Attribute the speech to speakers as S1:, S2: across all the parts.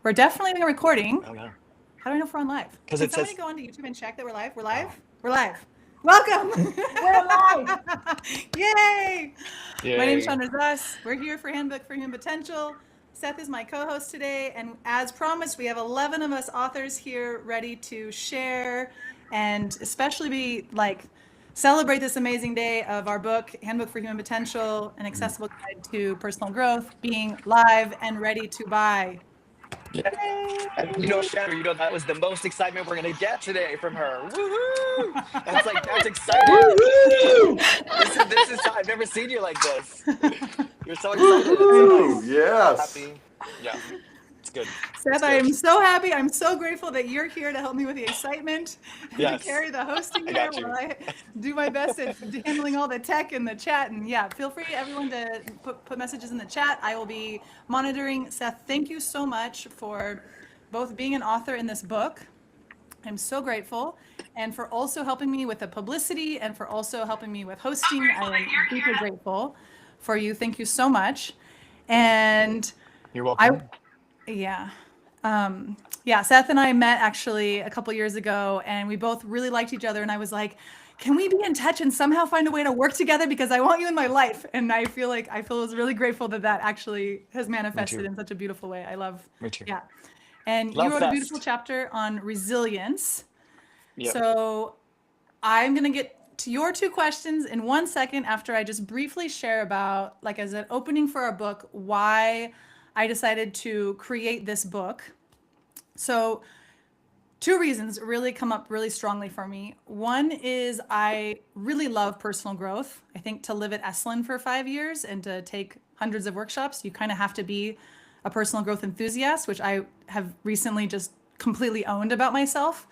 S1: We're definitely recording.
S2: Oh no,
S1: How do I know if we're on live?
S2: because
S1: Can
S2: it
S1: somebody
S2: says
S1: go onto YouTube and check that we're live? We're
S2: oh
S1: live? We're live. Welcome!
S3: We're live.
S1: Yay! My name's
S2: yay.
S1: Chandra Zuss. We're here for Handbook for Human Potential. Seth is my co-host today, and as promised, we have 11 of us authors here ready to share and especially be like celebrate this amazing day of our book, Handbook for Human Potential, an accessible guide to personal growth, being live and ready to buy.
S2: Yeah.
S1: Yay!
S2: And Chandra, that was the most excitement we're gonna get today from her. Woohoo! That's exciting.
S3: Woohoo!
S2: This is I've never seen you like this. You're so excited. It's so
S3: Woohoo!
S2: nice. So
S3: Yes.
S2: happy. Yeah, it's good. It's
S1: Seth, I
S2: good.
S1: am so happy. I'm so grateful that you're here to help me with the excitement and to
S2: Yes,
S1: carry the hosting
S2: I
S1: here
S2: got
S1: while
S2: you.
S1: I do my best at handling all the tech in the chat. And yeah, feel free, everyone, to put messages in the chat. I will be monitoring. Seth, thank you so much for both being an author in this book. I'm so grateful. And for also helping me with the publicity and for also helping me with hosting. I am deeply grateful for you. Thank you so much. And
S2: You're
S1: I,
S2: welcome.
S1: yeah. Yeah, Seth and I met actually a couple years ago and we both really liked each other. And I was like, can we be in touch and somehow find a way to work together because I want you in my life? And I feel really grateful that that actually has
S2: Me
S1: manifested
S2: too.
S1: in such a beautiful way. I love,
S2: Me too.
S1: yeah. And you
S2: Love
S1: wrote a beautiful
S2: fest.
S1: chapter on resilience.
S2: Yep.
S1: So I'm going to get to your two questions in 1 second after I just briefly share about, like, as an opening for our book, why I decided to create this book. So, two reasons really come up really strongly for me. One is I really love personal growth. I think to live at Esalen for 5 years and to take hundreds of workshops, you kind of have to be a personal growth enthusiast, which I have recently just completely owned about myself.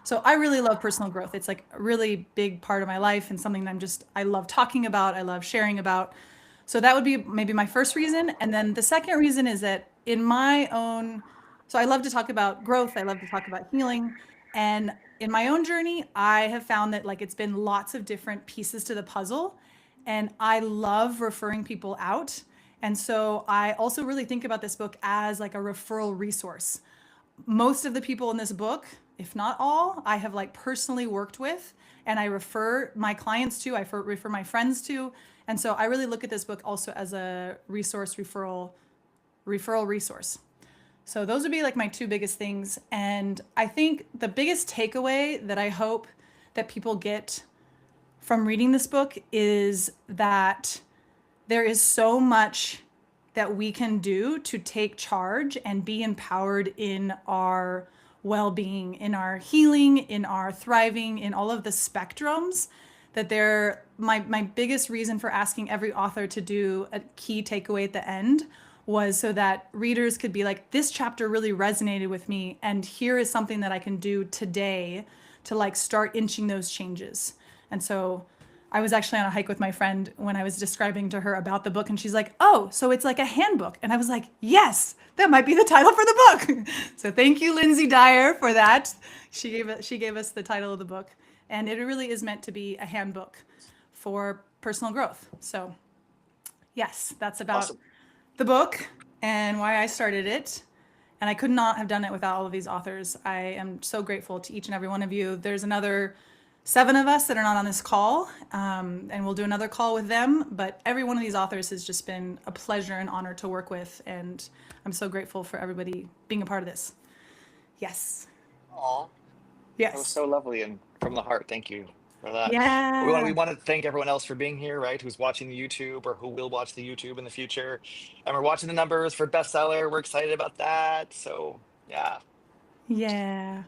S1: So I really love personal growth. It's like a really big part of my life and something that I love talking about, I love sharing about. So that would be maybe my first reason. And then the second reason is that in my own, so I love to talk about growth, I love to talk about healing. And in my own journey, I have found that like it's been lots of different pieces to the puzzle. And I love referring people out. And so I also really think about this book as like a referral resource. Most of the people in this book, if not all, I have like personally worked with and I refer my clients to, refer my friends to. And so I really look at this book also as a referral resource. So those would be like my two biggest things. And I think the biggest takeaway that I hope that people get from reading this book is that there is so much that we can do to take charge and be empowered in our well-being, in our healing, in our thriving, in all of the spectrums that they're my biggest reason for asking every author to do a key takeaway at the end was so that readers could be like, this chapter really resonated with me and here is something that I can do today to like start inching those changes. And so I was actually on a hike with my friend when I was describing to her about the book and she's like, oh, so it's like a handbook. And I was like, yes, that might be the title for the book. So thank you, Lindsay Dyer, for that. She gave us the title of the book. And it really is meant to be a handbook for personal growth. So yes, that's about
S2: Awesome.
S1: the book and why I started it. And I could not have done it without all of these authors. I am so grateful to each and every one of you. There's another 7 of us that are not on this call, and we'll do another call with them. But every one of these authors has just been a pleasure and honor to work with. And I'm so grateful for everybody being a part of this. Yes.
S2: Aw. That was
S1: Yes.
S2: so lovely and from the heart. Thank you for that. We
S1: Yeah.
S2: want to thank everyone else for being here, right? Who's watching the YouTube or who will watch the YouTube in the future. And we're watching the numbers for bestseller. We're excited about that. So yeah.
S1: Yeah.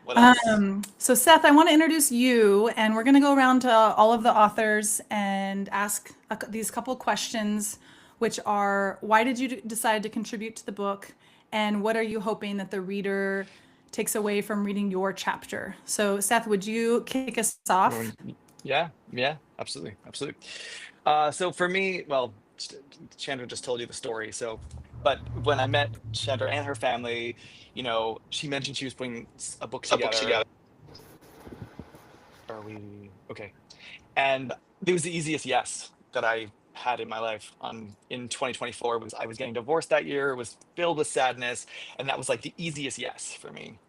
S2: What else?
S1: So Seth, I want to introduce you, and we're going to go around to all of the authors and ask these couple questions, which are, why did you decide to contribute to the book, and what are you hoping that the reader takes away from reading your chapter? So Seth, would you kick us off?
S2: Yeah, yeah, absolutely, absolutely. So for me, well, Chandra just told you the story. So, but when I met Chandra and her family, she mentioned she was putting a book
S3: A book
S2: together.
S3: together.
S2: Are we okay? And it was the easiest yes that I had in my life in 2024 was I was getting divorced that year. It was filled with sadness, and that was like the easiest yes for me.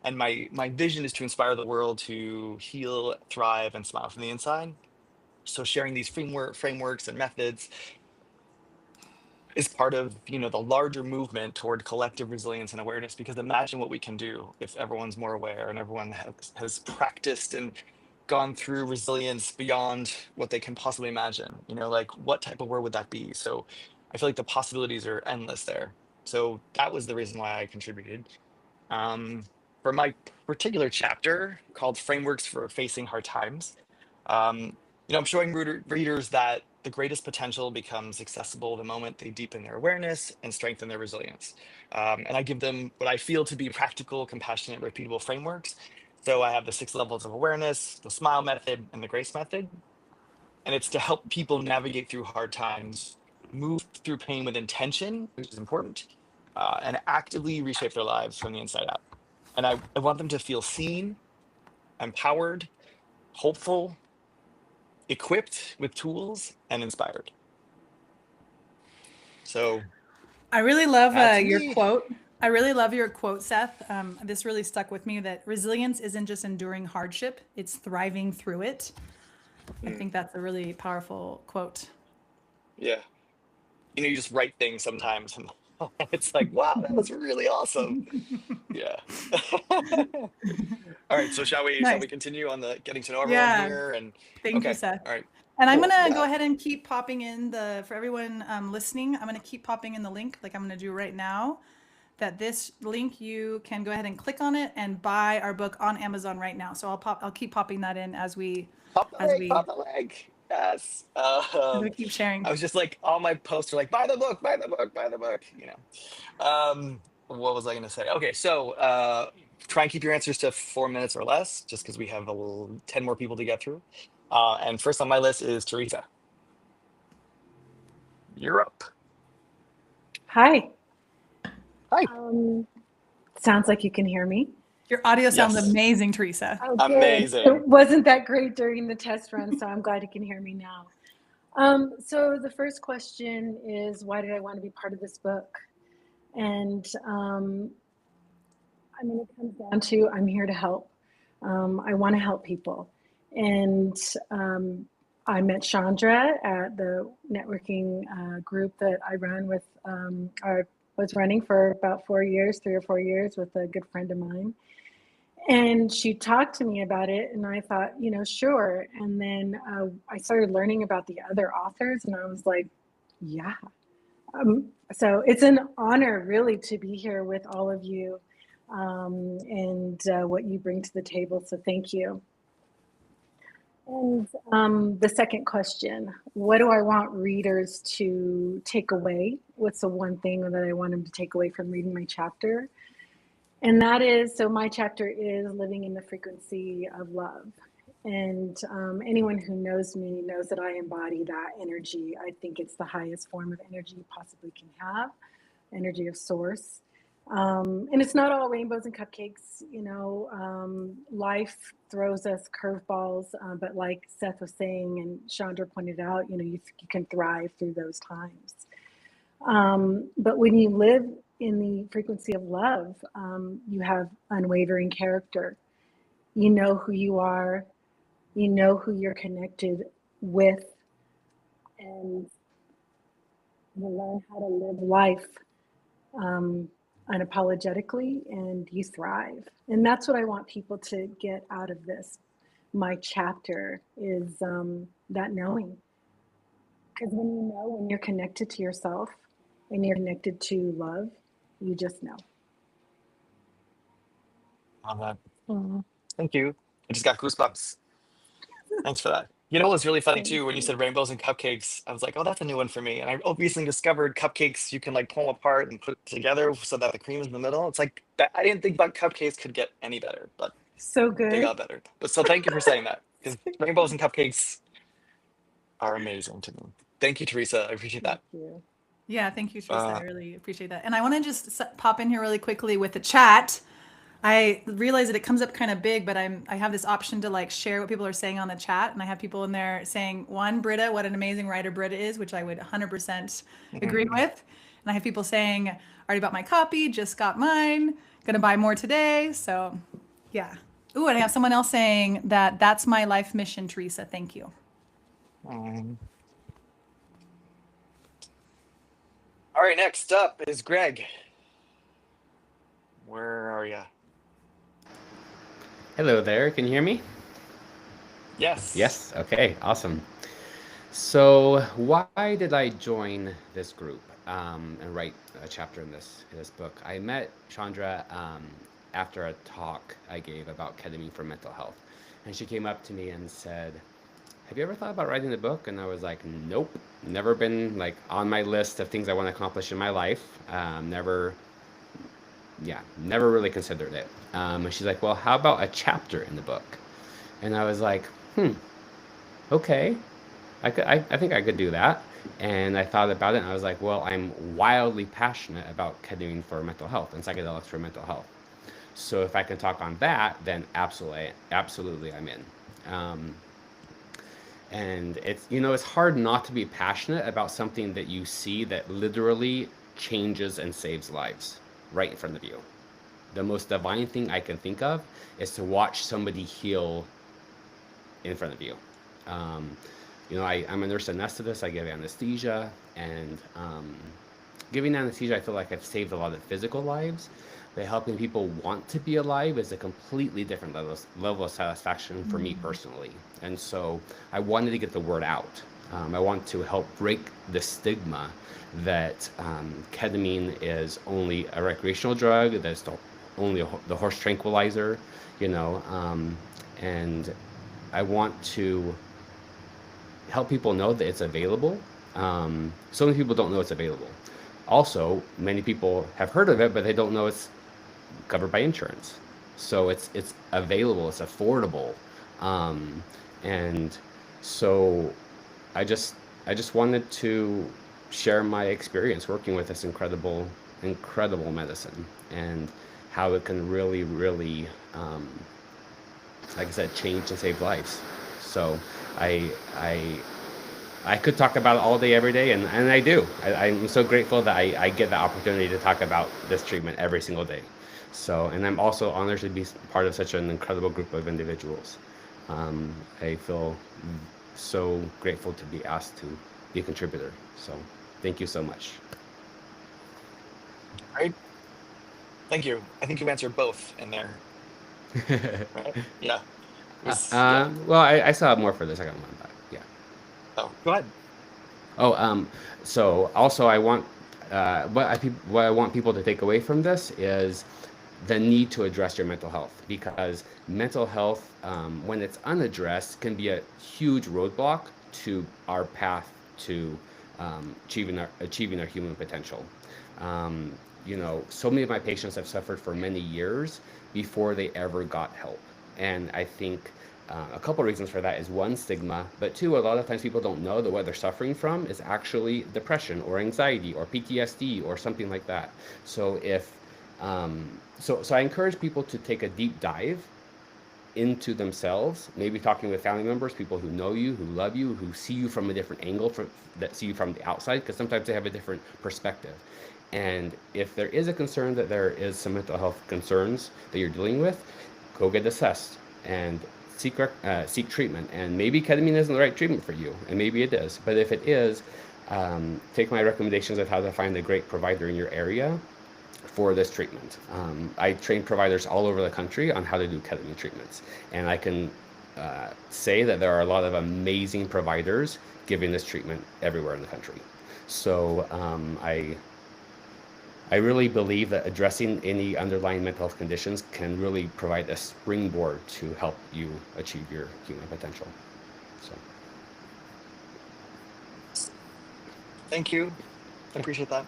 S2: And my vision is to inspire the world to heal, thrive, and smile from the inside. So sharing these frameworks and methods is part of, the larger movement toward collective resilience and awareness, because imagine what we can do if everyone's more aware and everyone has practiced and gone through resilience beyond what they can possibly imagine. Like what type of world would that be? So I feel like the possibilities are endless there. So that was the reason why I contributed. um, for my particular chapter called Frameworks for Facing Hard Times. um, I'm showing readers that the greatest potential becomes accessible the moment they deepen their awareness and strengthen their resilience. And I give them what I feel to be practical, compassionate, repeatable frameworks. So I have the 6 levels of awareness, the SMILE method, and the GRACE method. And it's to help people navigate through hard times, move through pain with intention, which is important, and actively reshape their lives from the inside out. And I want them to feel seen, empowered, hopeful, equipped with tools, and inspired. So
S1: I really love
S2: that's
S1: your
S2: me.
S1: quote. I really love your quote, Seth. This really stuck with me that resilience isn't just enduring hardship, it's thriving through it. I
S2: Mm,
S1: think that's a really powerful quote.
S2: yeah. You just write things sometimes, and it's like, wow, that was really awesome. Yeah. All right. So shall we
S1: Nice.
S2: continue on the getting to know everyone
S1: Yeah.
S2: here? And
S1: Thank you,
S2: okay.
S1: Seth.
S2: All right.
S1: And I'm
S2: Cool.
S1: gonna go
S2: Yeah.
S1: ahead and keep popping in for everyone listening, I'm gonna keep popping in the link like I'm gonna do right now. That this link, you can go ahead and click on it and buy our book on Amazon right now. So I'll keep popping that in
S2: Pop the
S1: as
S2: leg,
S1: we
S2: pop the leg. Yes.
S1: as we keep sharing.
S2: I was just like, all my posts are like, buy the book, buy the book, buy the book. What was I going to say? Okay, so try and keep your answers to 4 minutes or less, just because we have 10 more people to get through. And first on my list is Teresa. You're up.
S3: Hi.
S2: Hi.
S3: Sounds like you can hear me.
S1: Your audio sounds
S2: Yes.
S1: amazing, Teresa.
S3: Oh, good.
S2: Amazing.
S3: It wasn't that great during the test run, so I'm glad you can hear me now. So the first question is, why did I want to be part of this book? And it comes down to I'm here to help. I want to help people. And I met Chandra at the networking group that I run with, or was running for about 4 years, 3 or 4 years, with a good friend of mine. And she talked to me about it, and I thought, sure. And then I started learning about the other authors, and I was like, yeah. So it's an honor, really, to be here with all of you, and what you bring to the table. So thank you. And the second question, what do I want readers to take away? What's the one thing that I want them to take away from reading my chapter? And that is, so my chapter is living in the frequency of love. And anyone who knows me knows that I embody that energy. I think it's the highest form of energy you possibly can have, energy of source. And it's not all rainbows and cupcakes. Life throws us curveballs, but like Seth was saying and Chandra pointed out, you can thrive through those times. But when you live in the frequency of love, you have unwavering character. You know who you are, you know who you're connected with, and you learn how to live life unapologetically, and you thrive. And that's what I want people to get out of this. My chapter is that knowing. Because when you're connected to yourself and you're connected to love, you just know.
S2: Love that. Thank you. I just got goosebumps. Thanks for that. What was really funny
S3: Thank
S2: too when you
S3: you.
S2: said rainbows and cupcakes? I was like, oh, that's a new one for me. And I obviously discovered cupcakes you can like pull them apart and put together so that the cream is in the middle. It's like that. I didn't think about cupcakes could get any better, but
S3: So
S2: they
S3: good.
S2: got better. But so thank you for saying that, because rainbows and cupcakes are amazing to me. Thank you, Teresa. I appreciate
S3: Thank
S2: that.
S3: you.
S1: Yeah, thank you, Teresa. I
S2: Uh,
S1: really appreciate that. And I want to just pop in here really quickly with the chat. I realize that it comes up kind of big, but I have this option to like share what people are saying on the chat, and I have people in there saying, one, Britta, what an amazing writer Britta is, which I would 100% agree
S2: Mhm.
S1: with. And I have people saying, already bought my copy, just got mine, gonna buy more today. So, yeah. Ooh, and I have someone else saying that that's my life mission, Teresa. Thank you.
S2: Um, all right, next up is Greg. Where are you?
S4: Hello there, can you hear me?
S2: Yes.
S4: Yes, okay, awesome. So why did I join this group and write a chapter in this book? I met Chandra after a talk I gave about ketamine for mental health. And she came up to me and said, have you ever thought about writing a book? And I was like, nope, never been like on my list of things I want to accomplish in my life. Never really considered it. And she's like, well, how about a chapter in the book? And I was like, okay, I think I could do that. And I thought about it and I was like, well, I'm wildly passionate about ketamine for mental health and psychedelics for mental health. So if I can talk on that, then absolutely I'm in. And it's hard not to be passionate about something that you see that literally changes and saves lives right in front of you. The most divine thing I can think of is to watch somebody heal in front of you. I'm a nurse anesthetist. I give anesthesia, and giving anesthesia, I feel like I've saved a lot of physical lives. But helping people want to be alive is a completely different level of satisfaction for me personally. And so I wanted to get the word out. I want to help break the stigma that ketamine is only a recreational drug, that's only the horse tranquilizer, and I want to help people know that it's available. So many people don't know it's available. Also, many people have heard of it, but they don't know it's covered by insurance. So it's available, it's affordable, and so I just wanted to share my experience working with this incredible medicine and how it can really, like I said, change and save lives. So I could talk about it all day, every day, and I do. I'm so grateful that I get the opportunity to talk about this treatment every single day. So, and I'm also honored to be part of such an incredible group of individuals. I feel so grateful to be asked to be a contributor. So, thank you so much.
S2: Right. Thank you. I think you answered both in there. Right? Yeah. Yeah.
S4: Well, I still have more for the second one, but yeah.
S2: Oh, go ahead.
S4: So also I want what I want people to take away from this is the need to address your mental health, because mental health, when it's unaddressed, can be a huge roadblock to our path to achieving our human potential. So many of my patients have suffered for many years before they ever got help, and I think a couple of reasons for that is one, stigma, but two, a lot of times people don't know that what they're suffering from is actually depression or anxiety or PTSD or something like that. So so I encourage people to take a deep dive into themselves, maybe talking with family members, people who know you, who love you, who see you from a different angle, that see you from the outside, because sometimes they have a different perspective. And if there is a concern that there is some mental health concerns that you're dealing with, go get assessed and seek treatment. And maybe ketamine isn't the right treatment for you, and maybe it is. But if it is, take my recommendations of how to find a great provider in your area for this treatment. I train providers all over the country on how to do ketamine treatments, and I can say that there are a lot of amazing providers giving this treatment everywhere in the country. So I really believe that addressing any underlying mental health conditions can really provide a springboard to help you achieve your human potential. So,
S2: Thank you. I appreciate that.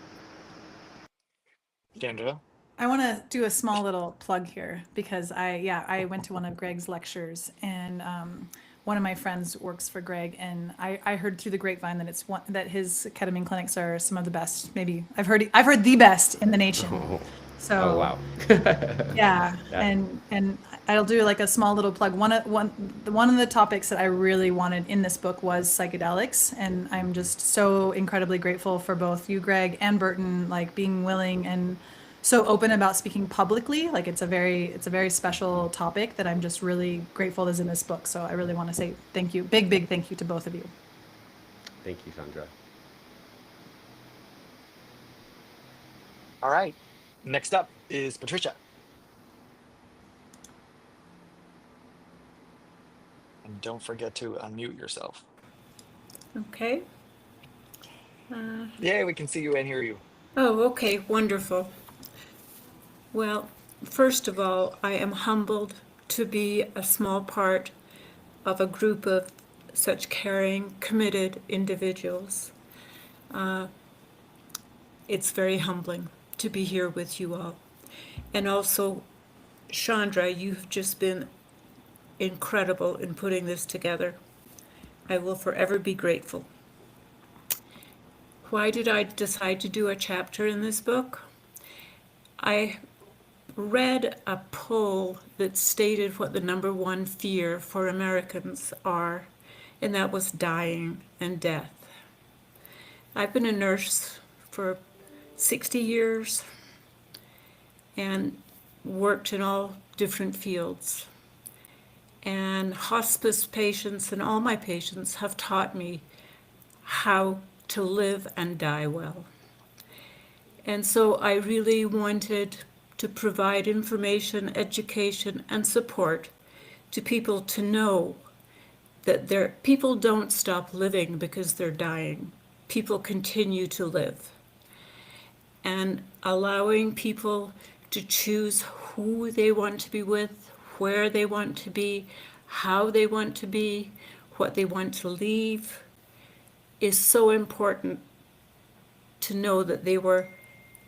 S2: Sandra.
S1: I want to do a small little plug here because I went to one of Greg's lectures, and one of my friends works for Greg, and I heard through the grapevine that his ketamine clinics are some of the best. Maybe I've heard the best in the nation. So
S4: Oh, wow.
S1: yeah,
S4: That,
S1: and I'll do like a small little plug. One of the topics that I really wanted in this book was psychedelics, and I'm just so incredibly grateful for both you, Greg, and Burton, like being willing and so open about speaking publicly. Like it's a very special topic that I'm just really grateful is in this book. So I really want to say thank you, big thank you to both of you.
S4: thank you, Sandra.
S2: All right. Next up is Patricia. And don't forget to unmute yourself.
S5: Okay.
S2: Yay, we can see you and hear you.
S5: Oh, okay, wonderful. Well, first of all, I am humbled to be a small part of a group of such caring, committed individuals. It's very humbling to be here with you all. And also, Chandra, you've just been incredible in putting this together. I will forever be grateful. Why did I decide to do a chapter in this book? I read a poll that stated what the number one fear for Americans are, and that was dying and death. I've been a nurse for 60 years and worked in all different fields. And hospice patients and all my patients have taught me how to live and die well. And so I really wanted to provide information, education, and support to people to know that people don't stop living because they're dying. People continue to live. And allowing people to choose who they want to be with, where they want to be, how they want to be, what they want to leave, is so important to know that they were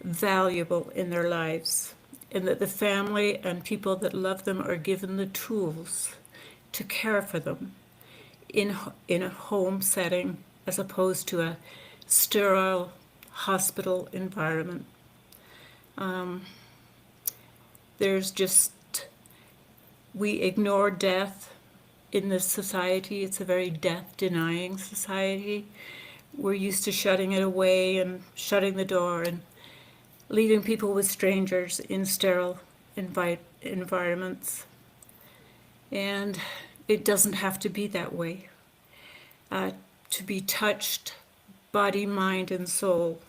S5: valuable in their lives and that the family and people that love them are given the tools to care for them in a home setting as opposed to a sterile hospital environment. There's just, we ignore death in this society. It's a very death-denying society. We're used to shutting it away and shutting the door and leaving people with strangers in sterile environments. And it doesn't have to be that way. To be touched, body, mind, and soul,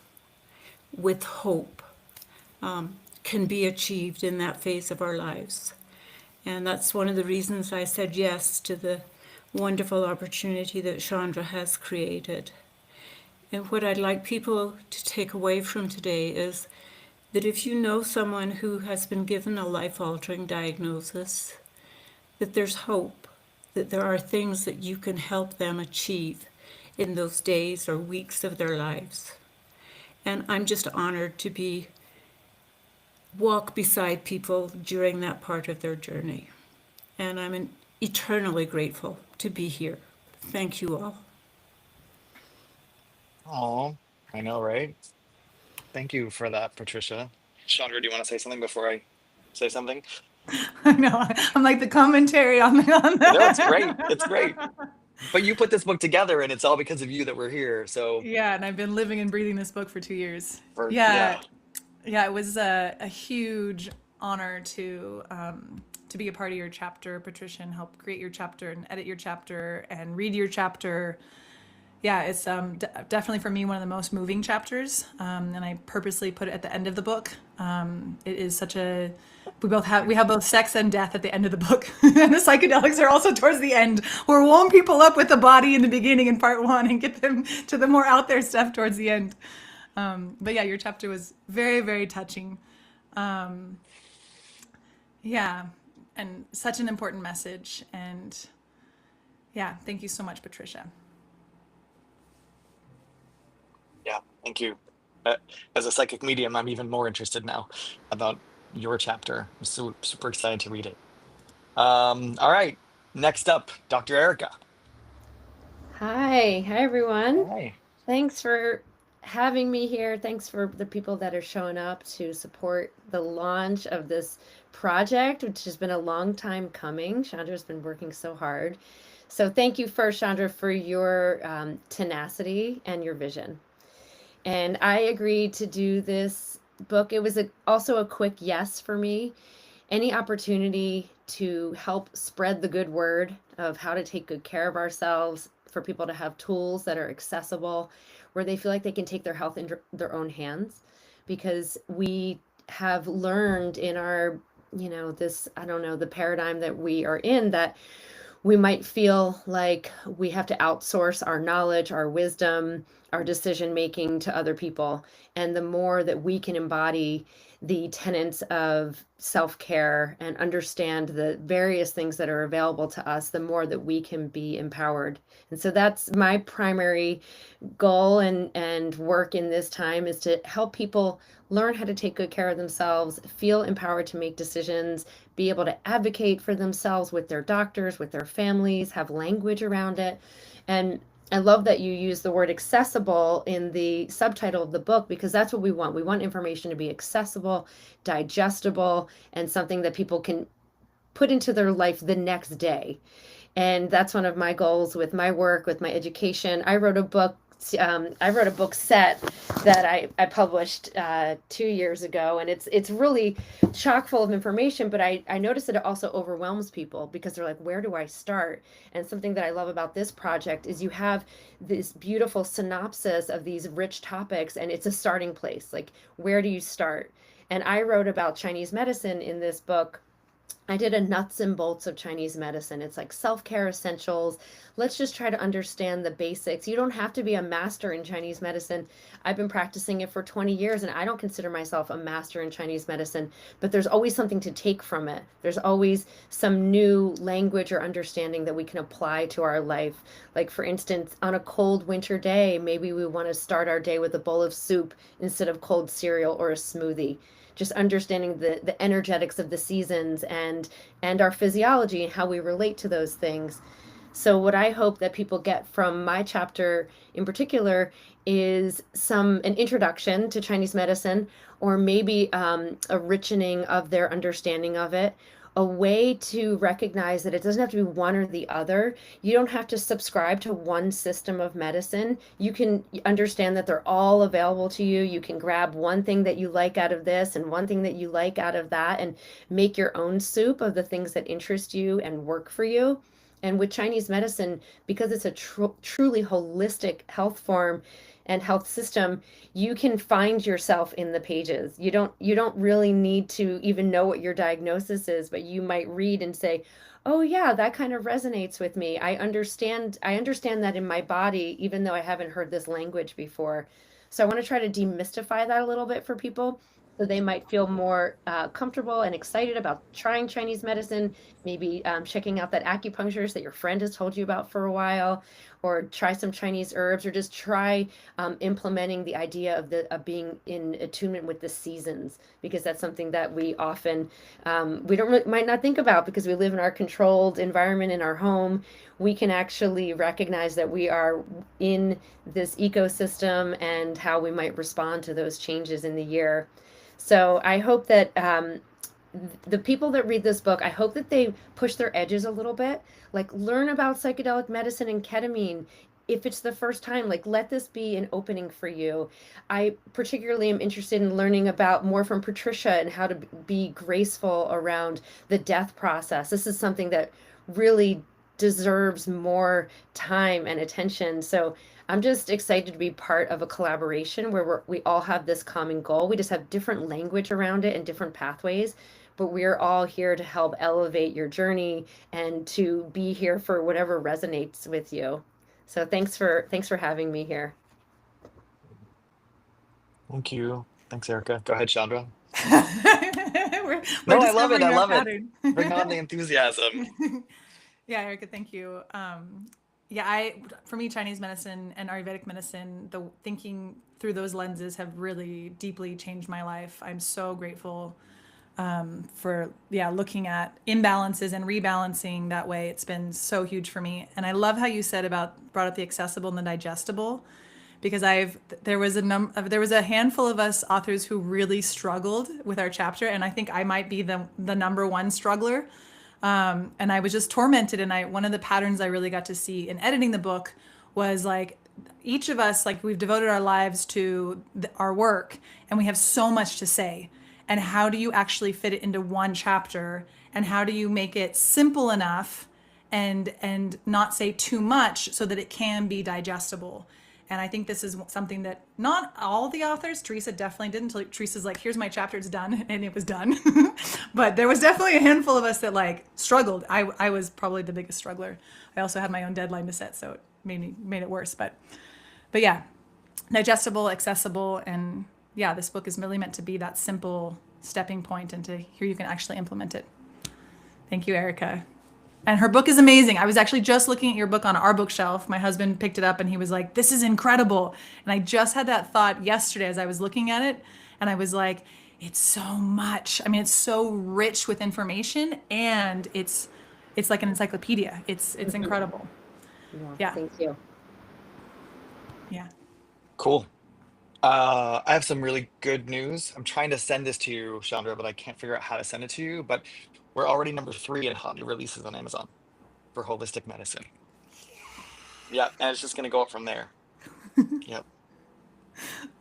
S5: with hope, can be achieved in that phase of our lives. And that's one of the reasons I said yes to the wonderful opportunity that Chandra has created. And what I'd like people to take away from today is that if you know someone who has been given a life-altering diagnosis, that there's hope, that there are things that you can help them achieve in those days or weeks of their lives. And I'm just honored to walk beside people during that part of their journey. And I'm eternally grateful to be here. Thank you all.
S2: Oh, I know, right? Thank you for that, Patricia. Chandra, do you want to say something before I say something?
S1: I know. I'm like the commentary on
S2: No, it's great. It's great.
S1: the
S2: But you put this book together, and it's all because of you that we're here. So,
S1: Yeah, and I've been living and breathing this book for 2 years.
S2: yeah.
S1: Yeah, it was a huge honor to be a part of your chapter, Patricia, and help create your chapter and edit your chapter and read your chapter. Yeah, it's definitely for me one of the most moving chapters, and I purposely put it at the end of the book. It is such a we have both sex and death at the end of the book, and the psychedelics are also towards the end. We're warm people up with the body in the beginning in part one, and get them to the more out there stuff towards the end. But yeah, your chapter was very touching. Yeah, and such an important message. And yeah, thank you so much, Patricia.
S2: Yeah, thank you. As a psychic medium, I'm even more interested now about your chapter. I'm super excited to read it. All right, next up, Dr. Erica.
S6: Hi, everyone.
S2: Hi.
S6: Thanks for having me here. Thanks for the people that are showing up to support the launch of this project, which has been a long time coming. Chandra's been working so hard. So thank you first, Chandra, for your tenacity and your vision. And I agreed to do this book. It was also a quick yes for me. Any opportunity to help spread the good word of how to take good care of ourselves, for people to have tools that are accessible, where they feel like they can take their health into their own hands. Because we have learned in our, this, I don't know, the paradigm that we are in, that we might feel like we have to outsource our knowledge, our wisdom, our decision making to other people. And the more that we can embody the tenets of self-care and understand the various things that are available to us, the more that we can be empowered. And so that's my primary goal and work in this time, is to help people learn how to take good care of themselves, feel empowered to make decisions, be able to advocate for themselves with their doctors, with their families, have language around it. And I love that you use the word accessible in the subtitle of the book, because that's what we want. We want information to be accessible, digestible, and something that people can put into their life the next day. And that's one of my goals with my work, with my education. I wrote a book set that I published 2 years ago, and it's really chock full of information, but I noticed that it also overwhelms people, because they're like, where do I start? And something that I love about this project is you have this beautiful synopsis of these rich topics, and it's a starting place. Like, where do you start? And I wrote about Chinese medicine in this book. I did a nuts and bolts of Chinese medicine. It's like self-care essentials. Let's just try to understand the basics. You don't have to be a master in Chinese medicine. I've been practicing it for 20 years, and I don't consider myself a master in Chinese medicine, but there's always something to take from it. There's always some new language or understanding that we can apply to our life. Like, for instance, on a cold winter day, maybe we want to start our day with a bowl of soup instead of cold cereal or a smoothie. Just understanding the energetics of the seasons and our physiology and how we relate to those things. So what I hope that people get from my chapter in particular is an introduction to Chinese medicine, or maybe a richening of their understanding of it, a way to recognize that it doesn't have to be one or the other. You don't have to subscribe to one system of medicine. You can understand that they're all available to you. You can grab one thing that you like out of this and one thing that you like out of that, and make your own soup of the things that interest you and work for you. And with Chinese medicine, because it's a truly holistic health form and health system, you can find yourself in the pages. You don't really need to even know what your diagnosis is, but you might read and say, "Oh yeah, that kind of resonates with me. I understand that in my body, even though I haven't heard this language before." So I want to try to demystify that a little bit for people, so they might feel more comfortable and excited about trying Chinese medicine, maybe checking out that acupuncturist that your friend has told you about for a while, or try some Chinese herbs, or just try implementing the idea of being in attunement with the seasons, because that's something that we often we don't might not think about, because we live in our controlled environment in our home. We can actually recognize that we are in this ecosystem and how we might respond to those changes in the year. So I hope that the people that read this book, I hope that they push their edges a little bit, like learn about psychedelic medicine and ketamine. If it's the first time, like, let this be an opening for you. I particularly am interested in learning about more from Patricia and how to be graceful around the death process. This is something that really deserves more time and attention. So I'm just excited to be part of a collaboration where we all have this common goal. We just have different language around it and different pathways, but we're all here to help elevate your journey and to be here for whatever resonates with you. So thanks for having me here.
S2: Thank you. Thanks, Erica. Go ahead, Chandra.
S1: we're
S2: No, I love it.
S1: discovering
S2: I
S1: our
S2: love it.
S1: pattern.
S2: Bring on the enthusiasm.
S1: Yeah, Erica, thank you. For me, Chinese medicine and Ayurvedic medicine, the thinking through those lenses have really deeply changed my life. I'm so grateful for looking at imbalances and rebalancing that way. It's been so huge for me. And I love how you brought up the accessible and the digestible, because there was a handful of us authors who really struggled with our chapter, and I think I might be the number one struggler. And I was just tormented. And one of the patterns I really got to see in editing the book was like, each of us, like, we've devoted our lives to our work, and we have so much to say. And how do you actually fit it into one chapter? And how do you make it simple enough and not say too much so that it can be digestible? And I think this is something that not all the authors, Teresa definitely didn't. Until Teresa's like, here's my chapter, it's done, and it was done. But there was definitely a handful of us that like struggled. I was probably the biggest struggler. I also had my own deadline to set, so it made it worse. But yeah, digestible, accessible, and yeah, this book is really meant to be that simple stepping point into here you can actually implement it. Thank you, Erica. And her book is amazing. I was actually just looking at your book on our bookshelf. My husband picked it up and he was like, this is incredible. And I just had that thought yesterday as I was looking at it. And I was like, it's so much. I mean, it's so rich with information, and it's like an encyclopedia. It's incredible. Yeah.
S6: Thank you.
S1: Yeah.
S2: Cool. I have some really good news. I'm trying to send this to you, Chandra, but I can't figure out how to send it to you. But we're already number 3 in hot new releases on Amazon for holistic medicine. Yeah, and it's just gonna go up from there. Yep.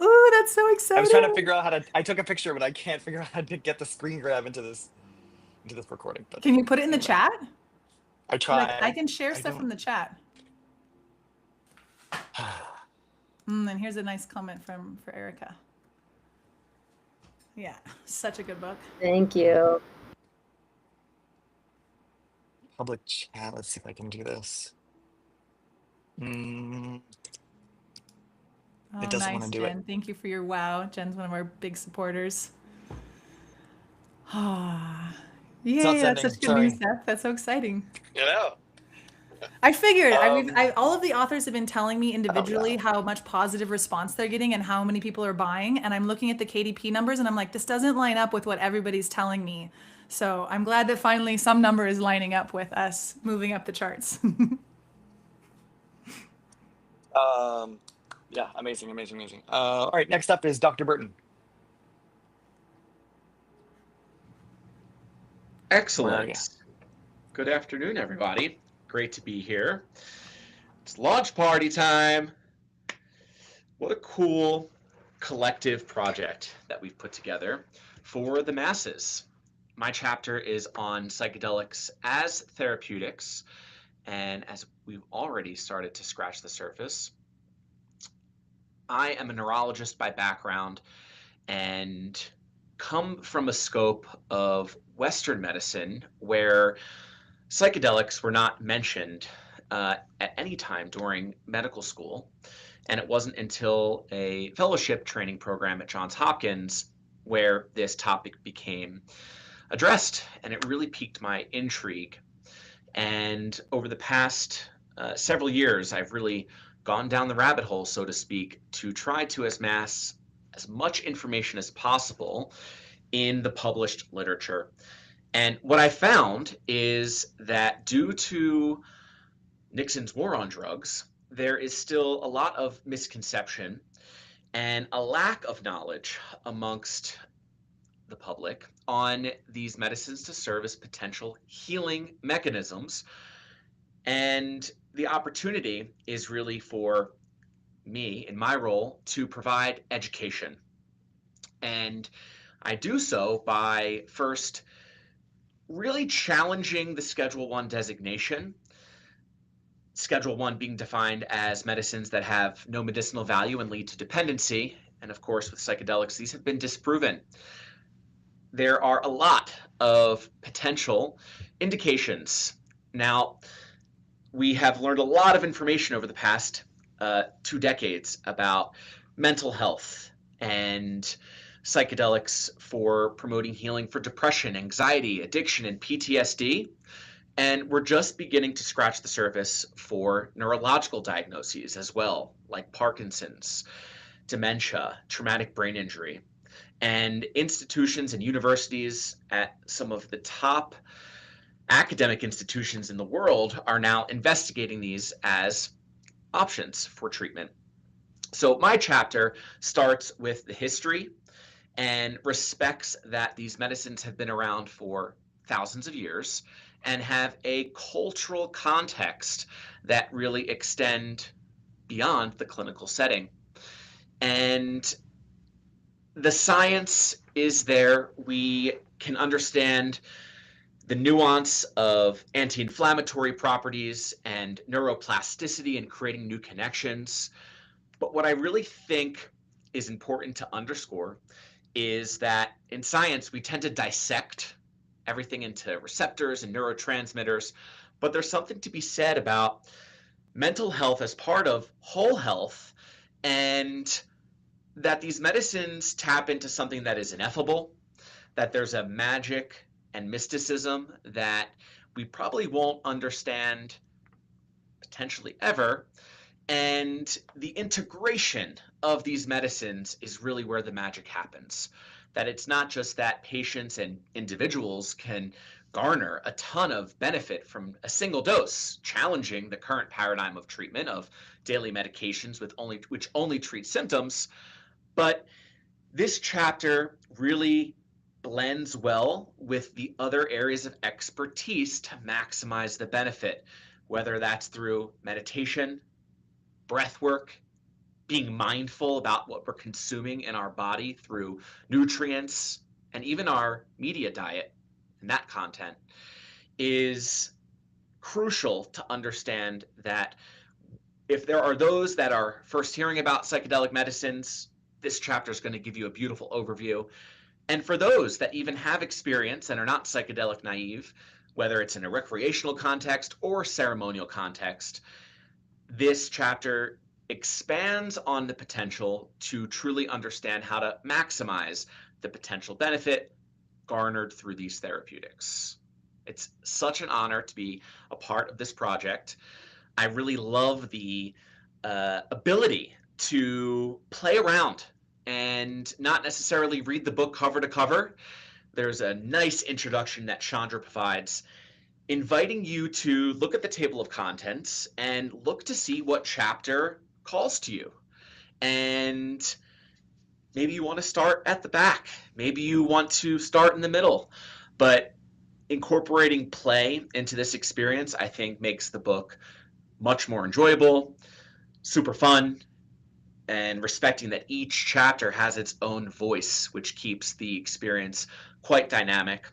S1: Ooh, that's so
S2: I
S1: exciting.
S2: was trying to figure out how to. I took a picture, but I can't figure out how to get the screen grab into this recording. But
S1: Can you put it in the
S2: anyway,
S1: chat?
S2: I
S1: Like,
S2: tried.
S1: I can share
S2: I
S1: stuff
S2: don't.
S1: from the chat. And here's a nice comment for Erica. Yeah, such a good book.
S6: Thank you.
S2: Public chat. Let's see if I can do this. Mm,
S1: Oh,
S2: it doesn't want
S1: nice,
S2: to do it.
S1: Jen. Thank you for your wow. Jen's one of our big supporters. Ah,
S2: It's not
S1: yay, that's
S2: sending.
S1: such good news,
S2: Sorry.
S1: Seth. That's so exciting.
S2: You know.
S1: I figured.
S2: Um,
S1: All of the authors have been telling me
S2: oh
S1: individually
S2: yeah.
S1: how much positive response they're getting and how many people are buying. And I'm looking at the KDP numbers and I'm like, this doesn't line up with what everybody's telling me. So I'm glad that finally some number is lining up with us moving up the charts.
S2: Yeah. Amazing. All right. Next up is Dr. Burton. Where are you?
S7: Excellent. Good afternoon, everybody. Great to be here. It's launch party time. What a cool collective project that we've put together for the masses. My chapter is on psychedelics as therapeutics, and as we've already started to scratch the surface, I am a neurologist by background and come from a scope of Western medicine where psychedelics were not mentioned at any time during medical school. And it wasn't until a fellowship training program at Johns Hopkins where this topic became addressed. And it really piqued my intrigue. And over the past several years, I've really gone down the rabbit hole, so to speak, to try to amass as much information as possible in the published literature. And what I found is that due to Nixon's war on drugs, there is still a lot of misconception and a lack of knowledge amongst the public on these medicines to serve as potential healing mechanisms. And the opportunity is really for me, in my role, to provide education. And I do so by first really challenging the Schedule 1 designation. Schedule 1 being defined as medicines that have no medicinal value and lead to dependency. And of course, with psychedelics, these have been disproven. There are a lot of potential indications. Now, we have learned a lot of information over the past 2 decades about mental health and psychedelics for promoting healing for depression, anxiety, addiction, and PTSD. And we're just beginning to scratch the surface for neurological diagnoses as well, like Parkinson's, dementia, traumatic brain injury. And institutions and universities at some of the top academic institutions in the world are now investigating these as options for treatment. So my chapter starts with the history and respects that these medicines have been around for thousands of years and have a cultural context that really extend beyond the clinical setting. And the science is there. We can understand the nuance of anti-inflammatory properties and neuroplasticity and creating new connections. But what I really think is important to underscore is that in science, we tend to dissect everything into receptors and neurotransmitters, but there's something to be said about mental health as part of whole health, and that these medicines tap into something that is ineffable, that there's a magic and mysticism that we probably won't understand potentially ever. And the integration of these medicines is really where the magic happens. That it's not just that patients and individuals can garner a ton of benefit from a single dose, challenging the current paradigm of treatment of daily medications which only treat symptoms, but this chapter really blends well with the other areas of expertise to maximize the benefit, whether that's through meditation, breath work, being mindful about what we're consuming in our body through nutrients, and even our media diet and that content is crucial to understand that if there are those that are first hearing about psychedelic medicines, this chapter is going to give you a beautiful overview. And for those that even have experience and are not psychedelic naive, whether it's in a recreational context or ceremonial context, this chapter expands on the potential to truly understand how to maximize the potential benefit garnered through these therapeutics. It's such an honor to be a part of this project. I really love the ability to play around and not necessarily read the book cover to cover. There's a nice introduction that Chandra provides, inviting you to look at the table of contents and look to see what chapter calls to you. And maybe you want to start at the back, maybe you want to start in the middle, but incorporating play into this experience, I think, makes the book much more enjoyable, super fun, and respecting that each chapter has its own voice, which keeps the experience quite dynamic.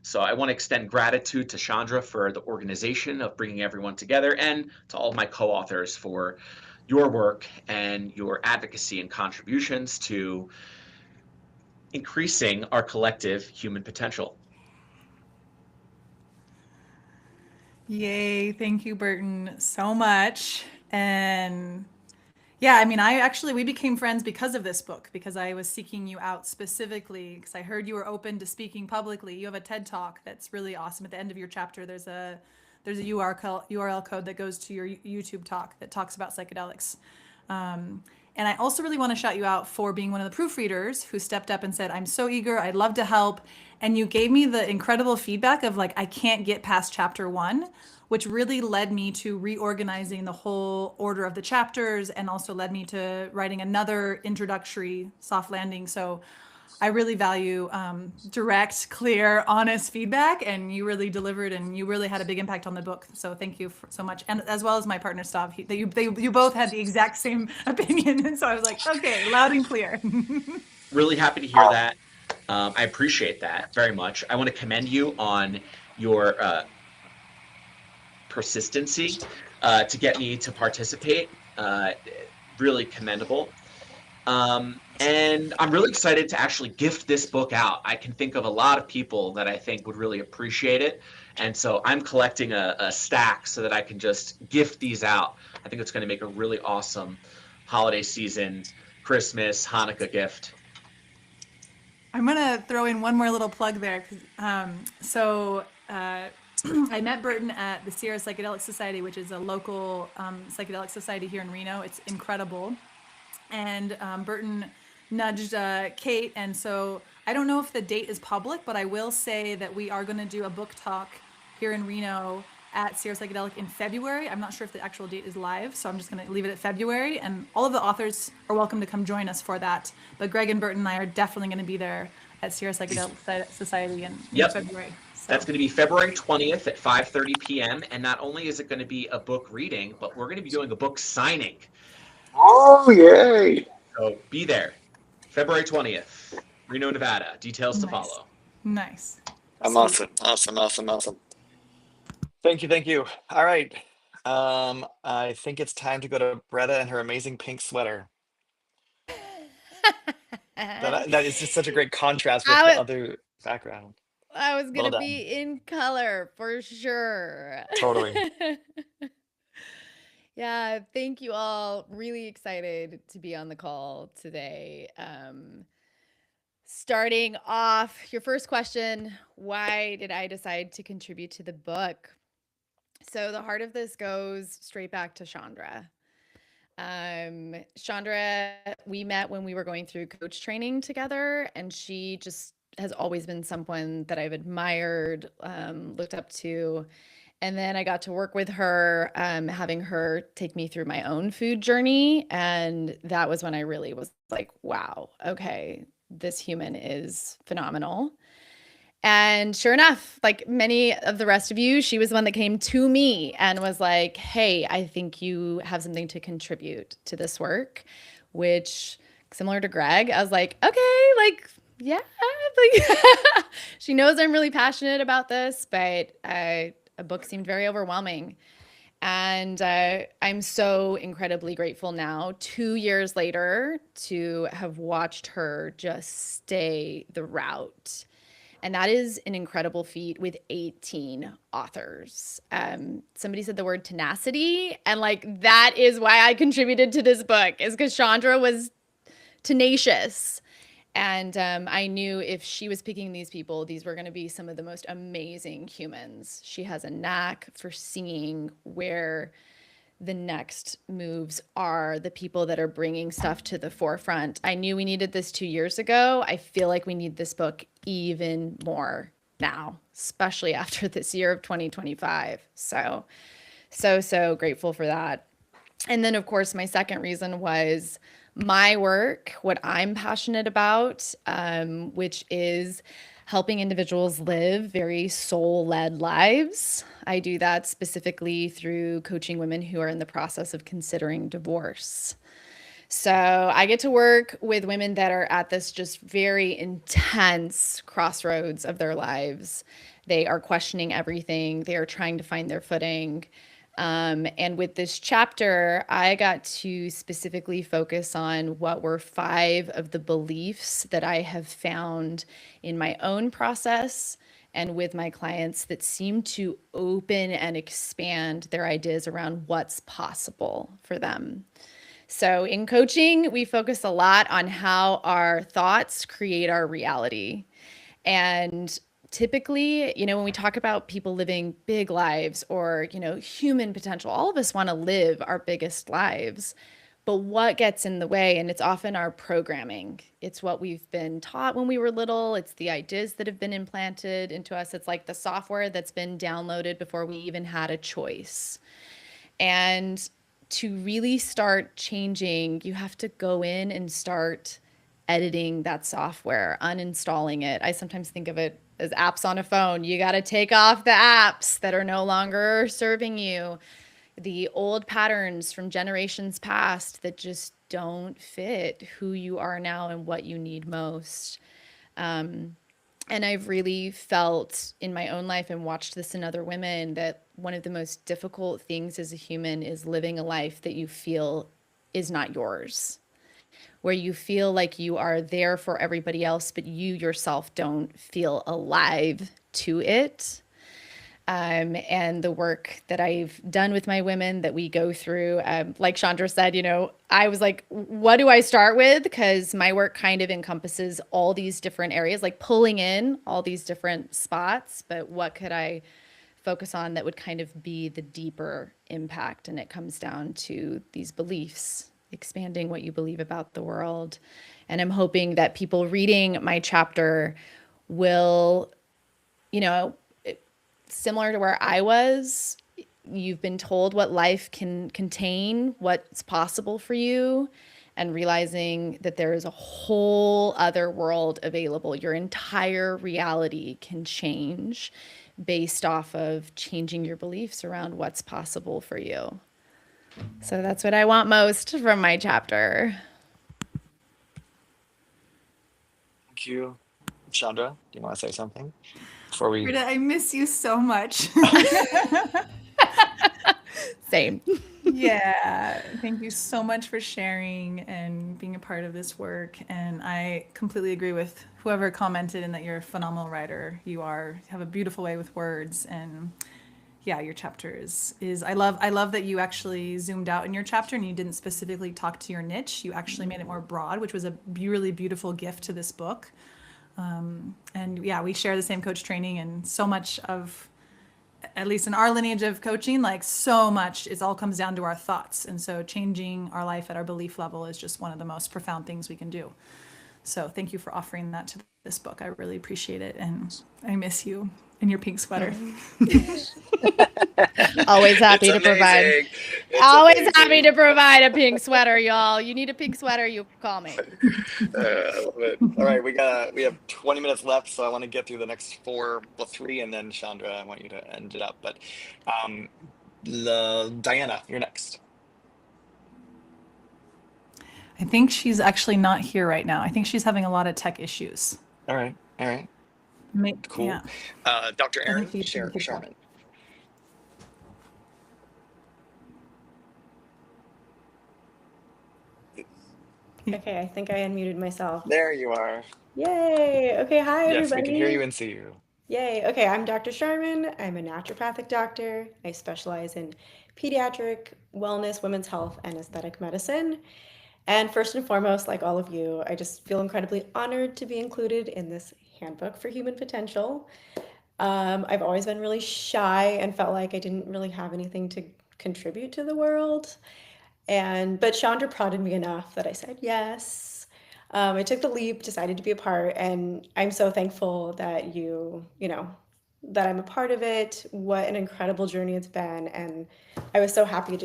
S7: So I want to extend gratitude to Chandra for the organization of bringing everyone together, and to all my co-authors for your work and your advocacy and contributions to increasing our collective human potential.
S1: Yay. Thank you, Burton, so much. And yeah, I mean, we became friends because of this book, because I was seeking you out specifically because I heard you were open to speaking publicly. You have a TED Talk that's really awesome. At the end of your chapter, there's a URL code that goes to your YouTube talk that talks about psychedelics. And I also really want to shout you out for being one of the proofreaders who stepped up and said, I'm so eager, I'd love to help. And you gave me the incredible feedback of like, I can't get past chapter 1, which really led me to reorganizing the whole order of the chapters and also led me to writing another introductory soft landing. So I really value direct, clear, honest feedback, and you really delivered, and you really had a big impact on the book. So thank you so much, and as well as my partner Stav. You both had the exact same opinion, and so I was like, okay, loud and clear.
S7: Really happy to hear that. I appreciate that very much. I want to commend you on your persistency to get me to participate. Really commendable. And I'm really excited to actually gift this book out. I can think of a lot of people that I think would really appreciate it. And so I'm collecting a stack so that I can just gift these out. I think it's going to make a really awesome holiday season, Christmas, Hanukkah gift.
S1: I'm gonna throw in one more little plug there. I met Burton at the Sierra Psychedelic Society, which is a local psychedelic society here in Reno. It's incredible. And Burton nudged Kate, and so I don't know if the date is public, but I will say that we are going to do a book talk here in Reno at Sierra Psychedelic in February. I'm not sure if the actual date is live, so I'm just going to leave it at February. And all of the authors are welcome to come join us for that. But Greg and Bert and I are definitely going to be there at Sierra Psychedelic Society in
S7: Yep.
S1: February. So.
S7: That's going to be February 20th at 5:30 p.m. And not only is it going to be a book reading, but we're going to be doing a book signing.
S8: Oh, yay.
S7: So be there. February 20th, Reno, Nevada. Details to
S1: Nice.
S7: follow.
S1: Nice.
S8: I'm awesome.
S2: Thank you. All right. I think it's time to go to Bretta and her amazing pink sweater. That is just such a great contrast with the other background.
S9: I was
S2: Well
S9: gonna
S2: done.
S9: be in color for sure.
S2: Totally.
S9: Yeah, thank you all. Really excited to be on the call today. Starting off, your first question, why did I decide to contribute to the book? So the heart of this goes straight back to Chandra. Chandra, we met when we were going through coach training together, and she just has always been someone that I've admired, looked up to. And then I got to work with her, having her take me through my own food journey. And that was when I really was like, wow, okay, this human is phenomenal. And sure enough, like many of the rest of you, she was the one that came to me and was like, hey, I think you have something to contribute to this work, which similar to Greg, I was like, okay, like, yeah, like she knows I'm really passionate about this, but a book seemed very overwhelming. And I'm so incredibly grateful now, 2 years later, to have watched her just stay the route. And that is an incredible feat with 18 authors. Somebody said the word tenacity, and like that is why I contributed to this book, is because Chandra was tenacious. And I knew if she was picking these people, these were going to be some of the most amazing humans. She has a knack for seeing where the next moves are, the people that are bringing stuff to the forefront. I knew we needed this 2 years ago. I feel like we need this book even more now, especially after this year of 2025. So grateful for that. And then, of course, my second reason was my work, what I'm passionate about, which is helping individuals live very soul-led lives. I do that specifically through coaching women who are in the process of considering divorce. So I get to work with women that are at this just very intense crossroads of their lives. They are questioning everything. They are trying to find their footing. And with this chapter, I got to specifically focus on what were 5 of the beliefs that I have found in my own process and with my clients that seem to open and expand their ideas around what's possible for them. So in coaching, we focus a lot on how our thoughts create our reality. And typically, when we talk about people living big lives or, human potential, all of us want to live our biggest lives. But what gets in the way? And it's often our programming. It's what we've been taught when we were little. It's the ideas that have been implanted into us. It's like the software that's been downloaded before we even had a choice. And to really start changing, you have to go in and start editing that software, uninstalling it. I sometimes think of it as apps on a phone. You got to take off the apps that are no longer serving you, the old patterns from generations past that just don't fit who you are now and what you need most. And I've really felt in my own life and watched this in other women that one of the most difficult things as a human is living a life that you feel is not yours, where you feel like you are there for everybody else, but you yourself don't feel alive to it. And the work that I've done with my women that we go through, like Chandra said, I was like, what do I start with? Because my work kind of encompasses all these different areas, like pulling in all these different spots, but what could I focus on that would kind of be the deeper impact? And it comes down to these beliefs, expanding what you believe about the world. And I'm hoping that people reading my chapter will, similar to where I was, you've been told what life can contain, what's possible for you, and realizing that there is a whole other world available. Your entire reality can change based off of changing your beliefs around what's possible for you. So that's what I want most from my chapter.
S2: Thank you. Chandra, do you want to say something before we?
S1: Rita, I miss you so much.
S9: Same.
S1: Yeah, thank you so much for sharing and being a part of this work. And I completely agree with whoever commented and that you're a phenomenal writer. You have a beautiful way with words, and yeah, your chapter is I love that you actually zoomed out in your chapter and you didn't specifically talk to your niche. You actually made it more broad, which was a really beautiful gift to this book. And yeah, we share the same coach training, and so much of, at least in our lineage of coaching, like so much, it all comes down to our thoughts. And so changing our life at our belief level is just one of the most profound things we can do. So thank you for offering that to this book. I really appreciate it. And I miss you in your pink sweater.
S9: Always happy to provide.
S8: amazing. It's
S9: Always
S8: amazing.
S9: happy to provide a pink sweater, y'all. You need a pink sweater, you call me.
S2: I love it. All right, we have 20 minutes left, so I want to get through the next three, and then Chandra, I want you to end it up. But um, Diana, you're next.
S1: I think she's actually not here right now. I think she's having a lot of tech issues.
S2: All right, cool.
S1: Yeah.
S2: Dr.
S1: I
S2: Aaron
S1: think you can kick
S2: Sharman.
S10: Okay, I think I unmuted myself.
S2: There you are.
S10: Yay! Okay, hi
S2: Yes, we
S10: everybody.
S2: can hear you and see you.
S10: Yay! Okay, I'm Dr. Sharman. I'm a naturopathic doctor. I specialize in pediatric wellness, women's health, and aesthetic medicine. And first and foremost, like all of you, I just feel incredibly honored to be included in this handbook for human potential. I've always been really shy and felt like I didn't really have anything to contribute to the world. But Chandra prodded me enough that I said yes. I took the leap, decided to be a part, and I'm so thankful that that I'm a part of it. What an incredible journey it's been. And I was so happy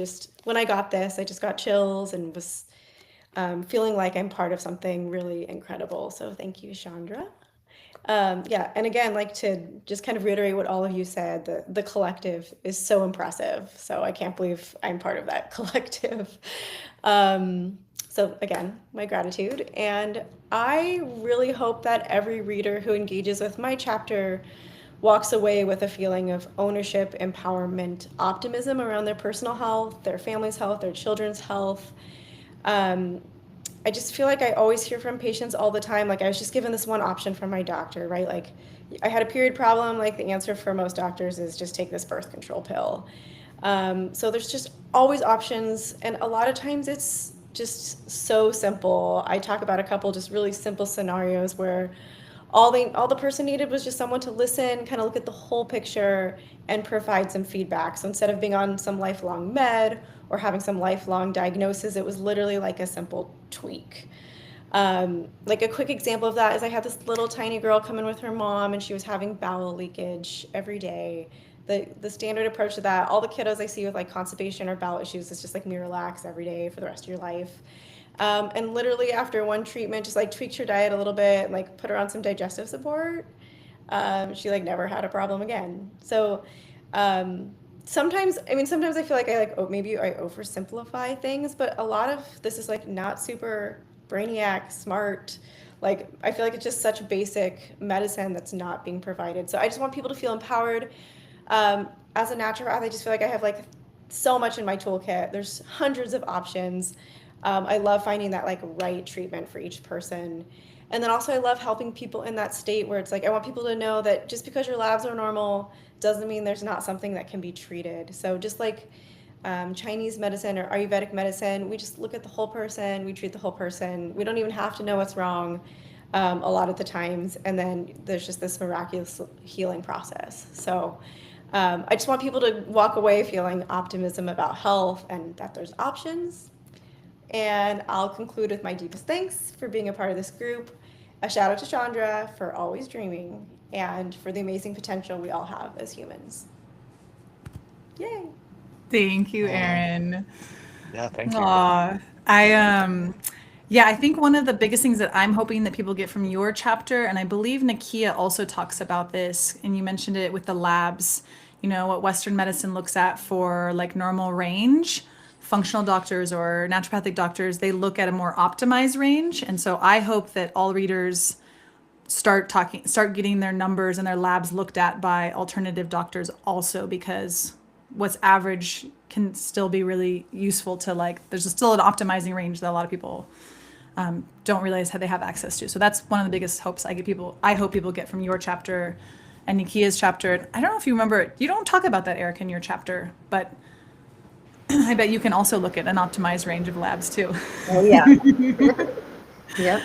S10: when I got this, I just got chills and was feeling like I'm part of something really incredible. So thank you, Chandra. Yeah, and again, like to just kind of reiterate what all of you said, the collective is so impressive. So I can't believe I'm part of that collective. So again, my gratitude. And I really hope that every reader who engages with my chapter walks away with a feeling of ownership, empowerment, optimism around their personal health, their family's health, their children's health. I just feel like I always hear from patients all the time, like I was just given this one option from my doctor, right? Like I had a period problem, like the answer for most doctors is just take this birth control pill. So there's just always options, and a lot of times it's just so simple. I talk about a couple just really simple scenarios where all the person needed was just someone to listen, kind of look at the whole picture and provide some feedback. So instead of being on some lifelong med or having some lifelong diagnosis, it was literally like a simple tweak. Like a quick example of that is I had this little tiny girl come in with her mom, and she was having bowel leakage every day. The standard approach to that, all the kiddos I see with like constipation or bowel issues, is just like Miralax every day for the rest of your life. And literally after one treatment, just like tweaked her diet a little bit, like put her on some digestive support. She like never had a problem again. So sometimes I feel like maybe I oversimplify things, but a lot of this is like not super brainiac smart. Like I feel like it's just such basic medicine that's not being provided. So I just want people to feel empowered. As a naturopath, I just feel like I have like so much in my toolkit. There's hundreds of options. I love finding that like right treatment for each person. And then also I love helping people in that state where it's like, I want people to know that just because your labs are normal doesn't mean there's not something that can be treated. So just like Chinese medicine or Ayurvedic medicine, we just look at the whole person, we treat the whole person. We don't even have to know what's wrong a lot of the times. And then there's just this miraculous healing process. So I just want people to walk away feeling optimism about health and that there's options. And I'll conclude with my deepest thanks for being a part of this group. A shout out to Chandra for always dreaming and for the amazing potential we all have as humans. Yay!
S1: Thank you,
S2: Oh,
S1: Erin.
S2: yeah, thank you.
S1: Aw, yeah, I think one of the biggest things that I'm hoping that people get from your chapter, and I believe Nakia also talks about this, and you mentioned it with the labs, what Western medicine looks at for like normal range. Functional doctors or naturopathic doctors, they look at a more optimized range. And so I hope that all readers start getting their numbers and their labs looked at by alternative doctors also, because what's average can still be really useful to, like, there's still an optimizing range that a lot of people don't realize how they have access to. So that's one of the biggest hopes I hope people get from your chapter and Nikia's chapter. I don't know if you remember, you don't talk about that, Eric, in your chapter, but I bet you can also look at an optimized range of labs too.
S6: Oh, yeah. Yep.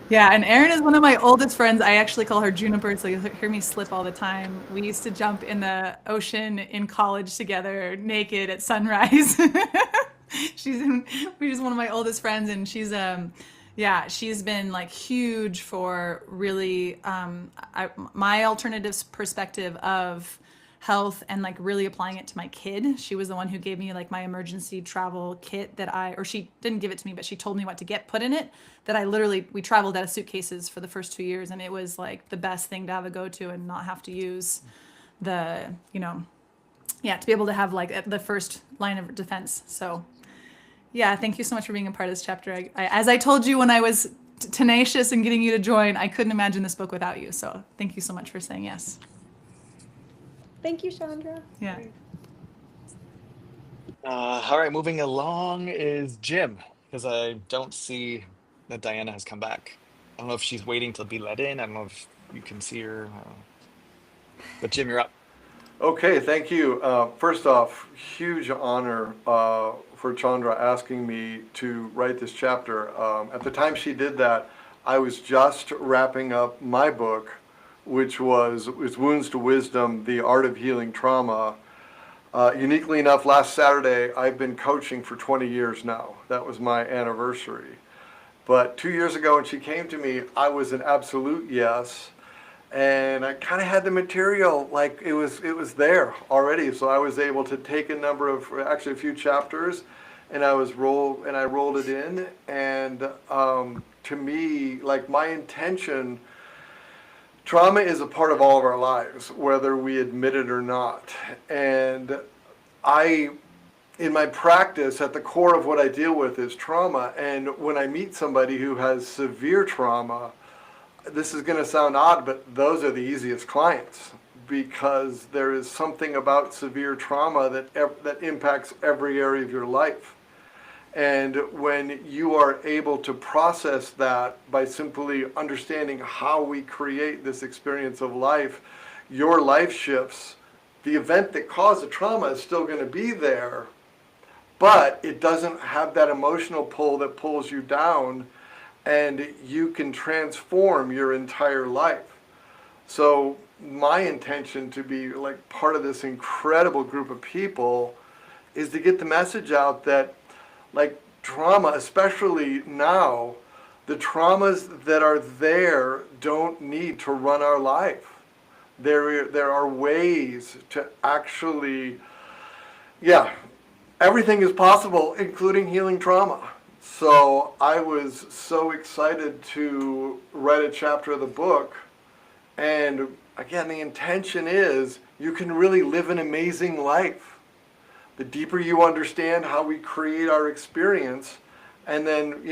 S1: Yeah, and Erin is one of my oldest friends. I actually call her Juniper, so you'll hear me slip all the time. We used to jump in the ocean in college together, naked at sunrise. She's one of my oldest friends, and yeah, she's been like huge for really my alternatives perspective of health and like really applying it to my kid. She was the one who gave me like my emergency travel kit or she didn't give it to me, but she told me what to get put in it. That we traveled out of suitcases for the first 2 years, and it was like the best thing to have a go-to and not have to use the, yeah, to be able to have like the first line of defense. So yeah, thank you so much for being a part of this chapter. As I told you when I was tenacious and getting you to join, I couldn't imagine this book without you. So thank you so much for saying yes.
S10: Thank you, Chandra.
S1: Yeah.
S2: All right, moving along is Jim, because I don't see that Diana has come back. I don't know if she's waiting to be let in. I don't know if you can see her. But Jim, you're up.
S11: Okay, thank you. First off, huge honor for Chandra asking me to write this chapter. At the time she did that, I was just wrapping up my book, which was Wounds to Wisdom, The Art of Healing Trauma. Uniquely enough, last Saturday, I've been coaching for 20 years now. That was my anniversary. But 2 years ago when she came to me, I was an absolute yes. And I kind of had the material, like it was there already. So I was able to take actually a few chapters, and I rolled it in. And to me, like my intention, trauma is a part of all of our lives, whether we admit it or not. And in my practice, at the core of what I deal with is trauma. And when I meet somebody who has severe trauma, this is going to sound odd, but those are the easiest clients, because there is something about severe trauma that impacts every area of your life. And when you are able to process that by simply understanding how we create this experience of life, your life shifts. The event that caused the trauma is still going to be there, but it doesn't have that emotional pull that pulls you down, and you can transform your entire life. So my intention to be like part of this incredible group of people is to get the message out that, like, trauma, especially now, the traumas that are there don't need to run our life. There are ways to actually, yeah, everything is possible, including healing trauma. So I was so excited to write a chapter of the book. And again, the intention is you can really live an amazing life. The deeper you understand how we create our experience, and then,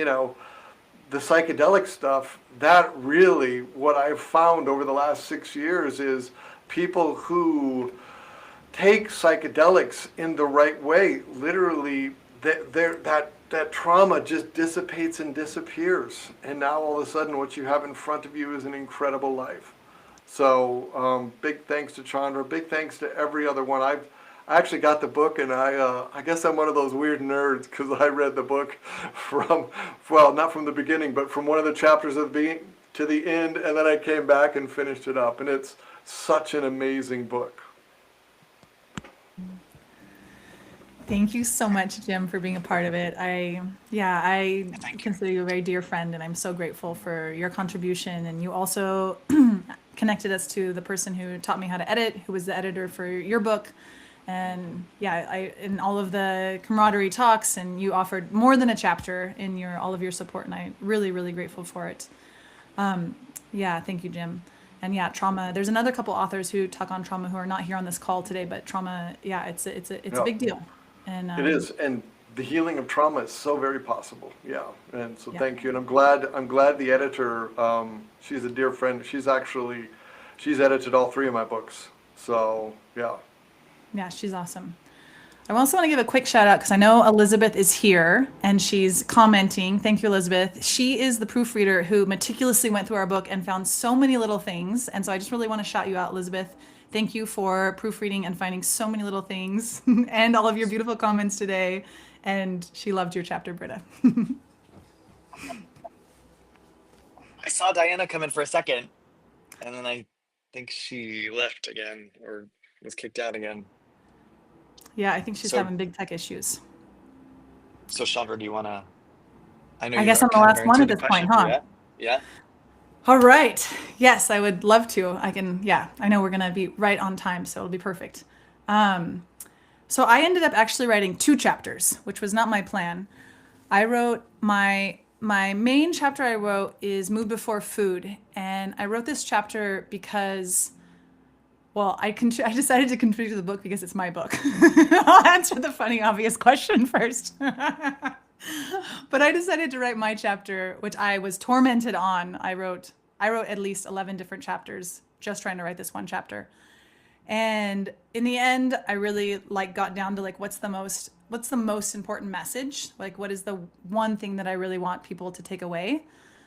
S11: the psychedelic stuff, that really, what I've found over the last 6 years is people who take psychedelics in the right way, literally, that trauma just dissipates and disappears. And now all of a sudden what you have in front of you is an incredible life. So big thanks to Chandra, big thanks to every other one. I actually got the book, and I guess I'm one of those weird nerds, because I read the book not from the beginning, but from one of the chapters to the end, and then I came back and finished it up. And it's such an amazing book.
S1: Thank you so much, Jim, for being a part of it. I consider you a very dear friend, and I'm so grateful for your contribution. And you also connected us to the person who taught me how to edit, who was the editor for your book. And yeah, in all of the camaraderie talks, and you offered more than a chapter in all of your support, and I'm really, really grateful for it. Yeah, thank you, Jim. And yeah, trauma. There's another couple authors who talk on trauma who are not here on this call today, but trauma, yeah, it's a
S11: Yeah,
S1: big deal. And
S11: it is, and the healing of trauma is so very possible. Yeah, and so
S1: yeah,
S11: thank you, and I'm glad the editor. She's a dear friend. She's edited all three of my books. So yeah.
S1: yeah, she's awesome. I also want to give a quick shout out because I know Elizabeth is here and she's commenting. Thank you, Elizabeth. She is the proofreader who meticulously went through our book and found so many little things. And so I just really want to shout you out, Elizabeth. Thank you for proofreading and finding so many little things and all of your beautiful comments today. And she loved your chapter, Britta.
S2: I saw Diana come in for a second, and then I think she left again or was kicked out again.
S1: Yeah, I think she's
S2: So,
S1: having big tech issues.
S2: so Chandra, do you want to? I know
S1: I
S2: you
S1: guess
S2: are
S1: I'm the
S2: kind of
S1: last
S2: very
S1: one
S2: into
S1: at
S2: the
S1: this point,
S2: questions.
S1: huh?
S2: Yeah, yeah.
S1: All right. Yes, I would love to. I can, yeah, I know we're going to be right on time, so it'll be perfect. So I ended up actually writing 2 chapters, which was not my plan. I wrote my main chapter I wrote is Mood Before Food, and I wrote this chapter because, well, I decided to contribute to the book because it's my book. I'll answer the funny, obvious question first. But I decided to write my chapter, which I was tormented on. I wrote at least 11 different chapters just trying to write this one chapter. And in the end, I really got down to what's the most important message? Like, what is the one thing that I really want people to take away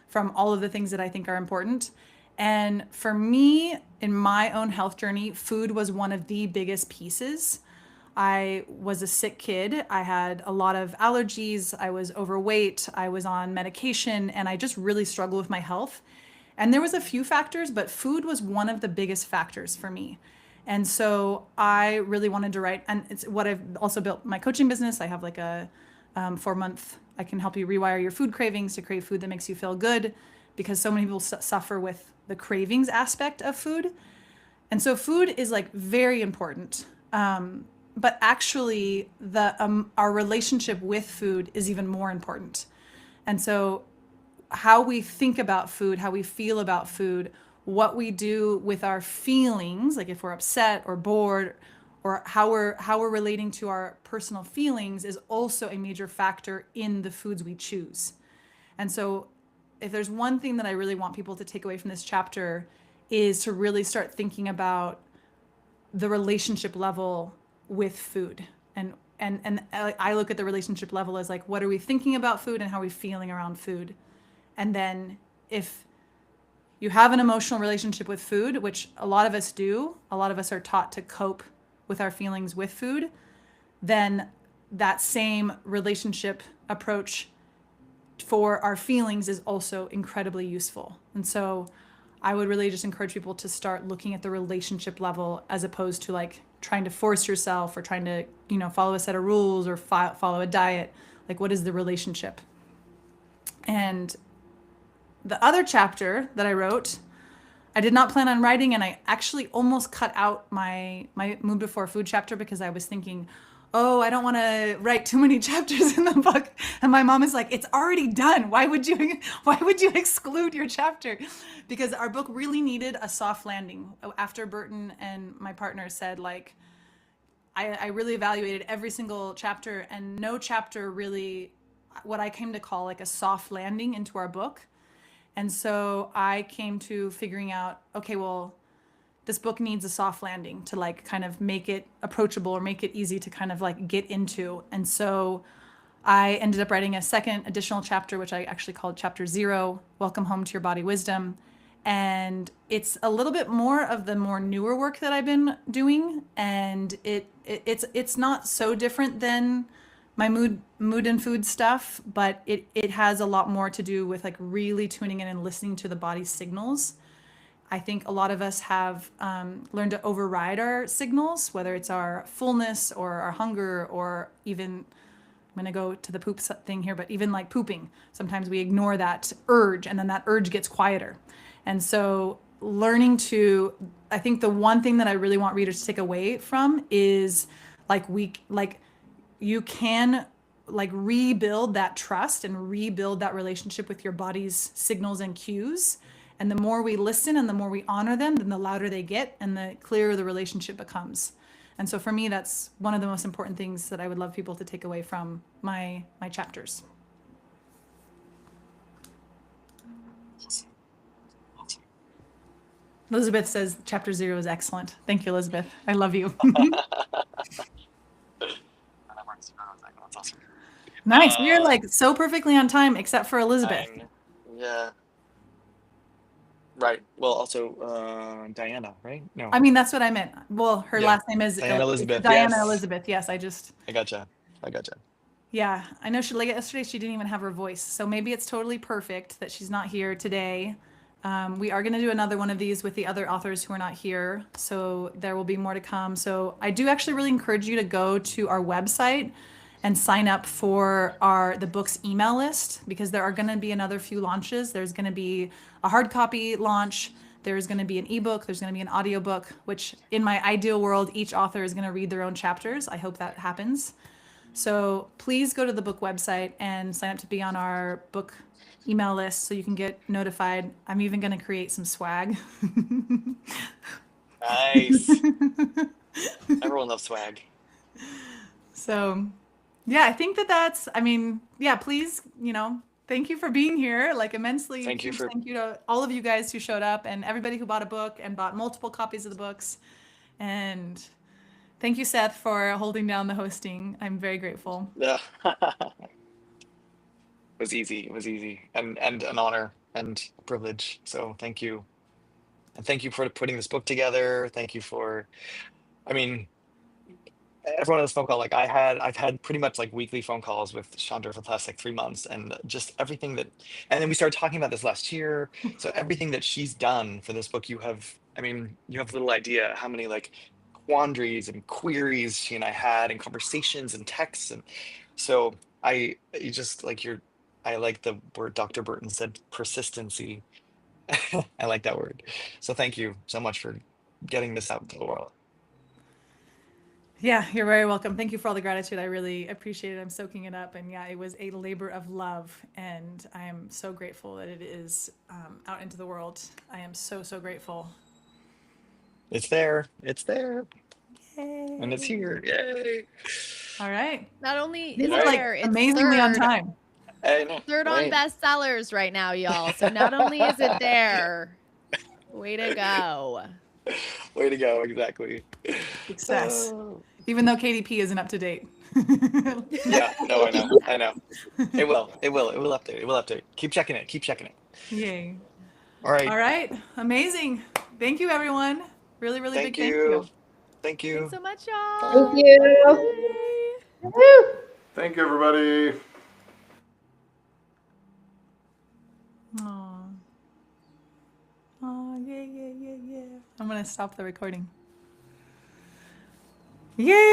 S1: from all of the things that I think are important? And for me, in my own health journey, food was one of the biggest pieces. I was a sick kid. I had a lot of allergies. I was overweight. I was on medication, and I just really struggled with my health. And there was a few factors, but food was one of the biggest factors for me. And so I really wanted to write, and it's what I've also built my coaching business. I have a 4-month, I can help you rewire your food cravings to crave food that makes you feel good, because so many people suffer with the cravings aspect of food. And so food is very important. But actually our relationship with food is even more important. And so how we think about food, how we feel about food, what we do with our feelings, like if we're upset or bored, or how we're relating to our personal feelings, is also a major factor in the foods we choose. And so if there's one thing that I really want people to take away from this chapter, is to really start thinking about the relationship level with food. And I look at the relationship level as what are we thinking about food and how are we feeling around food? And then if you have an emotional relationship with food, which a lot of us do, a lot of us are taught to cope with our feelings with food, then that same relationship approach for our feelings is also incredibly useful. And so I would really just encourage people to start looking at the relationship level, as opposed to trying to force yourself or trying to, follow a set of rules or follow a diet. What is the relationship? And the other chapter that I wrote, I did not plan on writing, and I actually almost cut out my Mood Before Food chapter because I was thinking, oh, I don't want to write too many chapters in the book. And my mom is like, it's already done. Why would you exclude your chapter? Because our book really needed a soft landing. After Burton and my partner said, I really evaluated every single chapter, and no chapter really, what I came to call a soft landing into our book. And so I came to figuring out, okay, well, this book needs a soft landing to kind of make it approachable or make it easy to kind of get into. And so I ended up writing a second additional chapter, which I actually called Chapter 0, Welcome Home to Your Body Wisdom. And it's a little bit more of the more newer work that I've been doing. And it's not so different than my mood and food stuff, but it has a lot more to do with really tuning in and listening to the body's signals. I think a lot of us have learned to override our signals, whether it's our fullness or our hunger, or even, I'm going to go to the poop thing here, but even pooping. Sometimes we ignore that urge, and then that urge gets quieter. And so I think the one thing that I really want readers to take away from is like you can like rebuild that trust and rebuild that relationship with your body's signals and cues. And the more we listen and the more we honor them, then the louder they get and the clearer the relationship becomes. And so for me, that's one of the most important things that I would love people to take away from my chapters. Elizabeth says chapter 0 is excellent. Thank you, Elizabeth. I love you.
S2: That's awesome.
S1: Nice. We are like so perfectly on time, except for Elizabeth.
S2: Yeah. Right. Well, also Diana, right? No.
S1: I mean, that's what I meant. Well, her
S2: Yeah.
S1: last name is
S2: Diana Elizabeth.
S1: Diana
S2: Yes.
S1: Elizabeth. Yes, I
S2: gotcha.
S1: Yeah, I know she like yesterday. She didn't even have her voice, so maybe it's totally perfect that she's not here today. We are going to do another one of these with the other authors who are not here, so there will be more to come. So I do actually really encourage you to go to our website and sign up for the book's email list, because there are going to be another few launches. There's going to be a hard copy launch. There's going to be an ebook. There's going to be an audiobook, which in my ideal world, each author is going to read their own chapters. I hope that happens. So please go to the book website and sign up to be on our book email list so you can get notified. I'm even going to create some swag.
S2: Nice. Everyone loves swag.
S1: So yeah, I think that's, I mean, yeah, please, thank you for being here. Like immensely
S2: Thank you
S1: huge
S2: for
S1: thank you to all of you guys who showed up and everybody who bought a book and bought multiple copies of the books. And thank you, Seth, for holding down the hosting. I'm very grateful.
S2: Yeah. It was easy and an honor and a privilege. So thank you. And thank you for putting this book together. Thank you for, I mean, everyone on this phone call, like I've had pretty much like weekly phone calls with Chandra for the past like 3 months, and just everything that, and then we started talking about this last year. So everything that she's done for this book, you have little idea how many like quandaries and queries she and I had and conversations and texts. And so you just like I like the word Dr. Burton said, persistency. I like that word. So thank you so much for getting this out to the world.
S1: Yeah, you're very welcome. Thank you for all the gratitude. I really appreciate it. I'm soaking it up. And yeah, it was a labor of love. And I am so grateful that it is out into the world. I am so, so grateful.
S2: It's there.
S1: Yay.
S2: And it's here. Yay.
S1: All right.
S9: Not only
S1: This
S9: is
S1: is
S9: it
S1: like
S9: there, it's
S1: amazingly on
S9: third,
S1: time.
S2: I know,
S9: third on
S2: right?
S9: bestsellers right now, y'all. So not only is it there, way to go.
S2: Way to go. Exactly.
S1: Success. Even though KDP isn't up to date.
S2: Yeah, no, I know. It will update. Keep checking it.
S1: Yay.
S2: All right.
S1: All right. Amazing. Thank you, everyone. Really, really big thank you.
S2: Thank you.
S9: Thanks so much, y'all.
S6: Thank you.
S9: Bye.
S6: Woo!
S11: Thank you, everybody.
S1: Aw. Aw, yeah. I'm going to stop the recording. Yay!